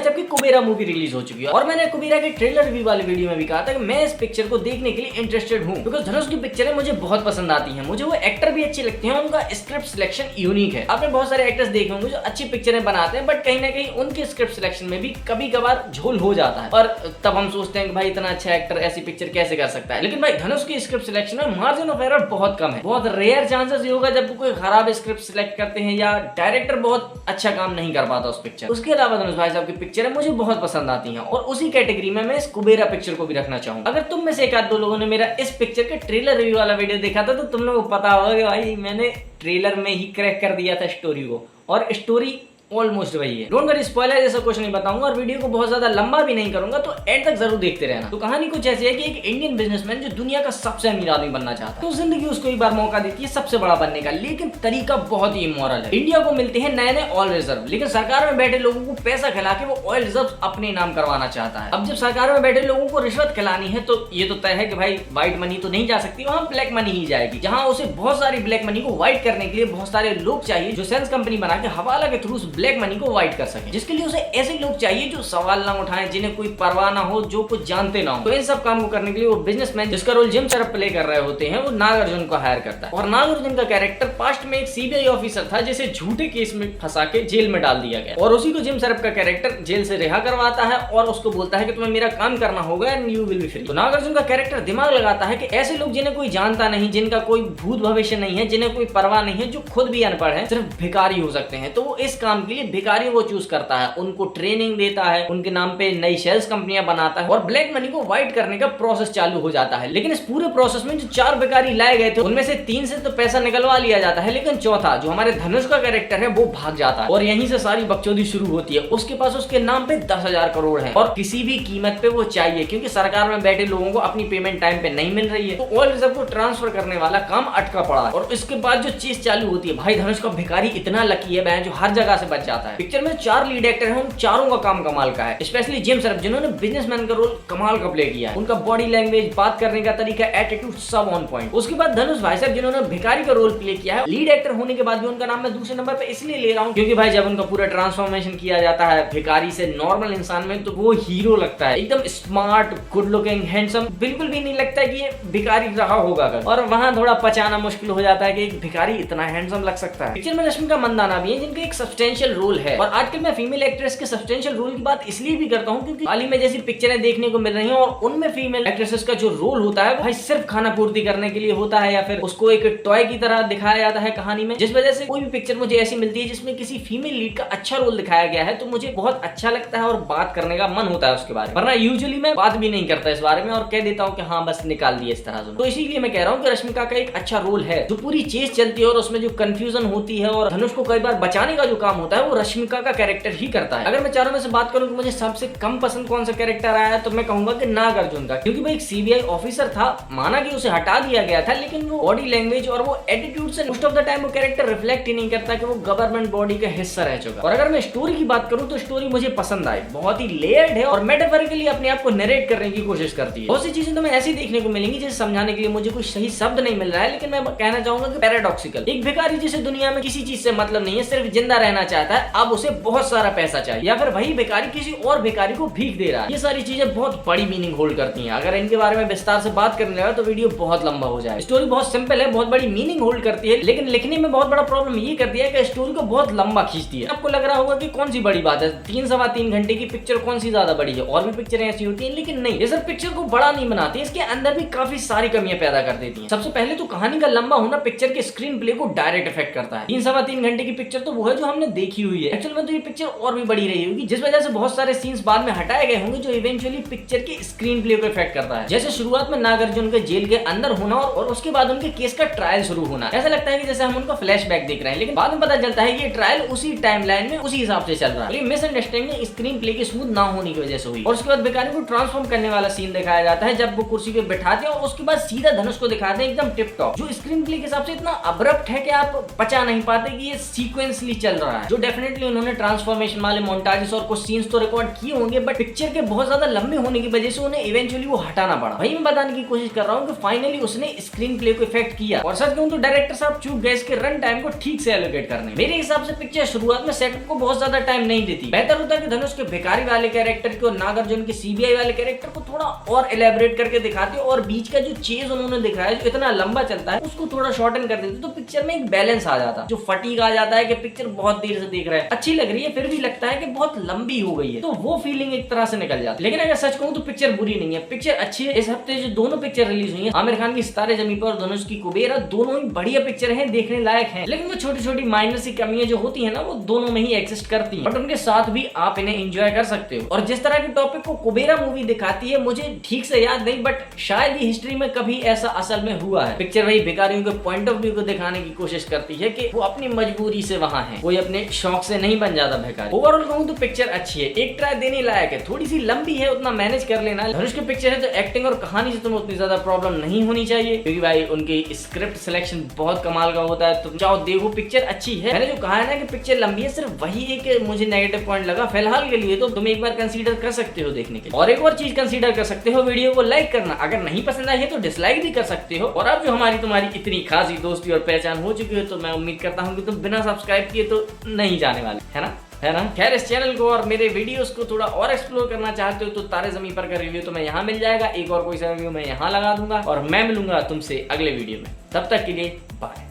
भाई साहब की कुबेरा मूवी रिलीज हो चुकी है और मैंने कुबेरा के ट्रेलर रिव्यू वाले वीडियो में भी कहा था कि मैं इस पिक्चर को देखने के लिए इंटरेस्टेड हूँ, बिकॉज धनुष की पिक्चरें मुझे बहुत पसंद आती हैं। मुझे वो एक्टर भी अच्छे लगते हैं, उनका स्क्रिप्ट सिलेक्शन यूनिक है। आपने बहुत सारे एक्टर्स देखे होंगे जो अच्छी पिक्चरें बनाते हैं, बट कहीं ना कहीं उनके स्क्रिप्ट सिलेक्शन में भी कभी कभार झोल हो जाता है और तब हम सोचते हैं कि भाई इतना अच्छा एक्टर ऐसी पिक्चर कैसे कर सकता है। लेकिन भाई धनुष की स्क्रिप्ट सिलेक्शन में मार्जिन ऑफ एरर बहुत कम है। बहुत रेयर चांसेस ये होगा जब कोई खराब स्क्रिप्ट सिलेक्ट करते हैं या डायरेक्टर बहुत अच्छा काम नहीं कर पाता उस पिक्चर। उसके अलावा धनुष भाई साहब की पिक्चरें मुझे बहुत पसंद आती हैं और उसी कैटेगरी में मैं इस कुबेरा पिक्चर को भी रखना चाहूंगा। अगर तुम में से एक आध दो लोगों ने मेरा इस पिक्चर के ट्रेलर रिव्यू वाला वीडियो देखा था तो तुम लोगों को पता होगा कि भाई मैंने ट्रेलर में ही क्रैक कर दिया था स्टोरी को, और स्टोरी ऑलमोस्ट वही है। डोंट वरी, स्पॉइलर जैसा कुछ नहीं बताऊंगा और वीडियो को बहुत ज्यादा लंबा भी नहीं करूंगा, तो एंड तक जरूर देखते रहना। तो कहानी कुछ ऐसी है कि एक इंडियन बिजनेसमैन जो दुनिया का सबसे अमीर आदमी बनना चाहता है, तो जिंदगी उसको एक बार मौका देती है सबसे बड़ा बनने का, लेकिन तरीका बहुत ही इमोरल है। इंडिया को मिलते हैं नए नए ऑयल रिजर्व, लेकिन सरकार में बैठे लोगों को पैसा खिला के वो ऑयल रिजर्व अपने नाम करवाना चाहता है। अब जब सरकार में बैठे लोगों को रिश्वत खिलानी है तो ये तो तय है कि भाई व्हाइट मनी तो नहीं जा सकती, वहां ब्लैक मनी ही जाएगी, जहां उसे बहुत सारी ब्लैक मनी को व्हाइट करने के लिए बहुत सारे लोग चाहिए जो सेल्स कंपनी बना के हवाला के थ्रू ब्लैक मनी को व्हाइट कर सके, जिसके लिए उसे ऐसे लोग चाहिए जो सवाल ना उठाएं, जिन्हें कोई परवाह ना हो, जो कुछ जानते ना हो। तो इन सब काम को करने के लिए वो बिजनेसमैन जिसका रोल जिम सरफ प्ले कर रहे होते हैं वो नागार्जुन को हायर करता है। और नागार्जुन का कैरेक्टर पास्ट में एक सीबीआई ऑफिसर था जिसे झूठे केस में फंसा के जेल में डाल दिया गया, और उसी को जिम सरफ का कैरेक्टर जेल से रिहा करवाता है और उसको बोलता है कि तुम्हें मेरा काम करना होगा and you will be free. तो नागार्जुन का कैरेक्टर दिमाग लगाता है कि ऐसे लोग जिन्हें कोई जानता नहीं, जिनका कोई भूत भविष्य नहीं है, जिन्हें कोई परवाह नहीं है, जो खुद भी अनपढ़ है, सिर्फ भिखारी हो सकते हैं, तो वो इस काम के लिए भिखारियों को चूज करता है, उनको ट्रेनिंग देता है, उनके नाम पे नई शेल्स कंपनियां बनाता है और ब्लैक मनी को व्हाइट करने का प्रोसेस चालू हो जाता है। लेकिन इस पूरे प्रोसेस में जो 4 भिखारी लाए गए थे उनमें से 3 से तो पैसा निकलवा लिया जाता है, लेकिन चौथा जो हमारे धनुष का कैरेक्टर है वो भाग जाता है और यहीं से सारी बकचोदी शुरू होती है। उसके पास उसके नाम पे 10,000 करोड़ है और किसी भी कीमत पे वो चाहिए, क्योंकि सरकार में बैठे लोगों को अपनी पेमेंट टाइम पे नहीं मिल रही है, तो ऑयल रिजर्व को ट्रांसफर करने वाला काम अटका पड़ा है। और इसके बाद जो चीज चालू होती है, भाई धनुष का भिखारी इतना लकी है जो हर जगह से बच जाता है। पिक्चर में 4 लीड एक्टर हैं, उन चारों का काम कमाल का है, स्पेशली जिम सरफ जिन्होंने बिजनेसमैन का रोल कमाल का प्ले किया है। उनका बॉडी लैंग्वेज, बात करने का तरीका, एटीट्यूड सब ऑन पॉइंट। उसके बाद धनुष भाई साहब जिन्होंने भिखारी का रोल प्ले किया है, लीड एक्टर होने के बाद भी उनका नाम मैं दूसरे नंबर पे इसलिए ले रहा हूँ क्योंकि भाई जब उनका पूरा ट्रांसफॉर्मेशन किया जाता है भिखारी से नॉर्मल इंसान में, तो वो हीरो लगता है, एकदम स्मार्ट, गुड लुकिंग, हैंडसम, बिल्कुल भी नहीं लगता है कि ये भिखारी रहा होगा। और वहां थोड़ा पचाना मुश्किल हो जाता है कि एक भिखारी इतना हैंडसम लग सकता है। पिक्चर में रश्मिका मंदाना भी है जिनका एक सब्सटेंशियल रोल है, और आजकल मैं फीमेल एक्ट्रेस के सब्सटेंशियल रोल की बात इसलिए भी करता हूं क्योंकि हाल ही में जैसी पिक्चरें देखने को मिल रही हैं और उनमें फीमेल एक्ट्रेसेस का जो रोल होता है भाई सिर्फ खाना पूर्ति करने के लिए होता है, या फिर उसको एक टॉय की तरह दिखाया जाता है कहानी में, जिस वजह से कोई भी पिक्चर मुझे ऐसी मिलती है जिसमें किसी फीमेल लीड का अच्छा रोल दिखाया गया है तो मुझे बहुत अच्छा लगता है और बात करने का मन होता है उसके बारे में, वरना यूजुअली मैं बात भी नहीं करता इस बारे में और कह देता हूँ कि हाँ बस निकाल दिया इस तरह से। तो इसीलिए मैं कह रहा हूँ कि रश्मिका का एक अच्छा रोल है, जो पूरी चीज चलती है और उसमें जो कंफ्यूजन होती है और धनुष को कई बार बचाने का जो काम होता है वो रश्मिका का कैरेक्टर ही करता है। अगर मैं चारों में से बात करूं कि मुझे सबसे कम पसंद कौन सा कैरेक्टर आया है तो मैं कहूंगा कि नागार्जुन का, क्योंकि वो एक सीबीआई ऑफिसर था, माना कि उसे हटा दिया गया था, लेकिन वो बॉडी लैंग्वेज और वो एटीट्यूड से मोस्ट ऑफ द टाइम वो कैरेक्टर रिफ्लेक्ट ही नहीं करता कि वो गवर्नमेंट बॉडी का हिस्सा रह चुका। और अगर मैं स्टोरी की बात करूं तो स्टोरी मुझे पसंद आई, बहुत ही लेयर्ड है और मेटाफोरिकली अपने आप को नरेट करने की कोशिश करती है। बहुत सी चीजें तो मैं ऐसी देखने को मिलेंगी जिसे समझाने के लिए मुझे कोई सही शब्द नहीं मिल रहा है, लेकिन मैं कहना चाहूंगा कि पैराडॉक्सिकल। एक भिखारी जिसे दुनिया में किसी चीज से मतलब नहीं है, सिर्फ जिंदा रहना चाहता है, अब उसे बहुत सारा पैसा चाहिए, या फिर वही भिखारी किसी और भिखारी को भीख दे रहा है। ये सारी चीजें बहुत बड़ी मीनिंग होल्ड करती हैं। अगर इनके बारे में विस्तार से बात करने लगा तो वीडियो बहुत लंबा हो जाए। स्टोरी बहुत सिंपल है, बहुत बड़ी मीनिंग होल्ड करती है, लेकिन लिखने में बहुत बड़ा प्रॉब्लम ये करती है कि स्टोरी को बहुत लंबा खींचती है। आपको लग रहा होगा कि कौन सी बड़ी बात है, 3-3.25 घंटे की पिक्चर कौन सी ज्यादा बड़ी है, और भी पिक्चरें ऐसी होती है, लेकिन नहीं, ये सिर्फ पिक्चर को बड़ा नहीं बनाती, इसके अंदर भी काफी सारी कमियां पैदा कर देती है। सबसे पहले तो कहानी का लंबा होना पिक्चर के स्क्रीन प्ले को डायरेक्ट इफेक्ट करता है। 3-3.25 घंटे की पिक्चर तो वो है जो हमने देखी हुई है, एक्चुअल में तो ये पिक्चर और भी बड़ी रही होगी, जिस वजह से बहुत सारे सीन्स बाद में हटाए गए होंगे जो इवेंचुअली पिक्चर के स्क्रीन प्ले को इफेक्ट करता है। जैसे शुरुआत में नागार्जुन के जेल के अंदर होना और उसके बाद उनके केस का ट्रायल शुरू होना, ऐसा लगता है कि जैसे हम उनका फ्लैशबैक देख रहे हैं, लेकिन बाद में पता चलता है कि ये ट्रायल उसी टाइमलाइन में उसी हिसाब से चल रहा है। ये मिसअंडरस्टैंडिंग स्क्रीन प्ले की स्मूथ ना होने की वजह से हुई। और उसके बाद भिखारी को ट्रांसफॉर्म करने वाला सीन दिखाया जाता है जब वो कुर्सी पे बैठाते हैं और उसके बाद सीधा धनुष को दिखाते हैं एकदम टिप टॉप, जो स्क्रीन प्ले के हिसाब से इतना अब्रप्ट है कि आप पचा नहीं पाते कि ये सीक्वेंसली चल रहा है। जो डेफिनेटली उन्होंने ट्रांसफॉर्मेशन वाले मोन्टाजेस और कुछ सीन्स तो रिकॉर्ड किए होंगे, बट पिक्चर के बहुत ज्यादा लंबे होने की वजह से उन्हें इवेंचुअली वो हटाना पड़ा। भाई मैं बताने की कोशिश कर रहा हूँ कि फाइनली उसने स्क्रीन प्ले को इफेक्ट किया, और सच कहूं तो डायरेक्टर साहब चूक गए इसके रन टाइम को ठीक से एलोकेट करने। मेरे हिसाब से पिक्चर शुरुआत में सेटअप को बहुत ज्यादा टाइम नहीं देती। बेहतर होता है कि धनुष के भिखारी वाले कैरेक्टर को, नागार्जुन के सीबीआई वाले कैरेक्टर को थोड़ा और एलेबरेट करके दिखाते, और बीच का जो चेज उन्होंने दिखाया जो इतना लंबा चलता है उसको थोड़ा शॉर्टन कर देते, तो पिक्चर में एक बैलेंस आ जाता। जो फटीग आ जाता है कि पिक्चर बहुत देर से देख रहा है, अच्छी लग रही है, फिर भी लगता है कि बहुत लंबी हो गई है, तो वो फीलिंग एक तरह से निकल जाती है। लेकिन अगर सच कहूं तो पिक्चर बुरी नहीं है, पिक्चर अच्छी है। इस हफ्ते जो दोनों पिक्चर रिलीज हुई है, आमिर खान की सितारे ज़मीं पर और धनुष की कुबेरा, दोनों ही बढ़िया पिक्चर हैं, देखने लायक हैं। लेकिन वो छोटी छोटी माइनर सी कमियां जो होती है ना, वो दोनों में ही एग्जिस्ट करती हैं, बट उनके साथ भी आप इन्हें एंजॉय कर सकते हो। और जिस तरह के टॉपिक को कुबेरा मूवी दिखाती है, मुझे ठीक से याद नहीं, बट शायद ही हिस्ट्री में कभी ऐसा असल में हुआ है। पिक्चर वही भिखारियों के पॉइंट ऑफ व्यू को दिखाने की कोशिश करती है कि वो अपनी मजबूरी से वहां है, कोई अपने शौक से नहीं बन जाता भिखारी। ओवरऑल कहूं तो पिक्चर अच्छी है, एक ट्राई देने लायक है, थोड़ी सी लंबी है, उतना मैनेज कर लेना। धनुष की पिक्चर है तो एक्टिंग और कहानी से तुम्हें उतनी ज्यादा प्रॉब्लम नहीं होनी चाहिए, क्योंकि भाई उनकी स्क्रिप्ट सिलेक्शन बहुत कमाल का होता है। तुम जाओ देखो, पिक्चर अच्छी है। मैंने जो कहा है ना कि पिक्चर लंबी है, सिर्फ वही एक मुझे नेगेटिव पॉइंट लगा फिलहाल के लिए, तो तुम एक बार कंसीडर कर सकते हो देखने के। और एक और चीज कंसीडर कर सकते हो, वीडियो को लाइक करना, अगर नहीं पसंद आई है तो डिसलाइक भी कर सकते हो। और अब जो हमारी तुम्हारी इतनी खासी दोस्ती और पहचान हो चुकी है, तो मैं उम्मीद करता हूँ कि तुम बिना सब्सक्राइब किए तो नहीं जाने वाले, है ना। खैर, इस चैनल को और मेरे वीडियोस को थोड़ा और एक्सप्लोर करना चाहते हो तो तारे ज़मीं पर का रिव्यू तो मैं यहाँ मिल जाएगा, एक और कोई सा रिव्यू मैं यहाँ लगा दूंगा, और मैं मिलूंगा तुमसे अगले वीडियो में। तब तक के लिए बाय।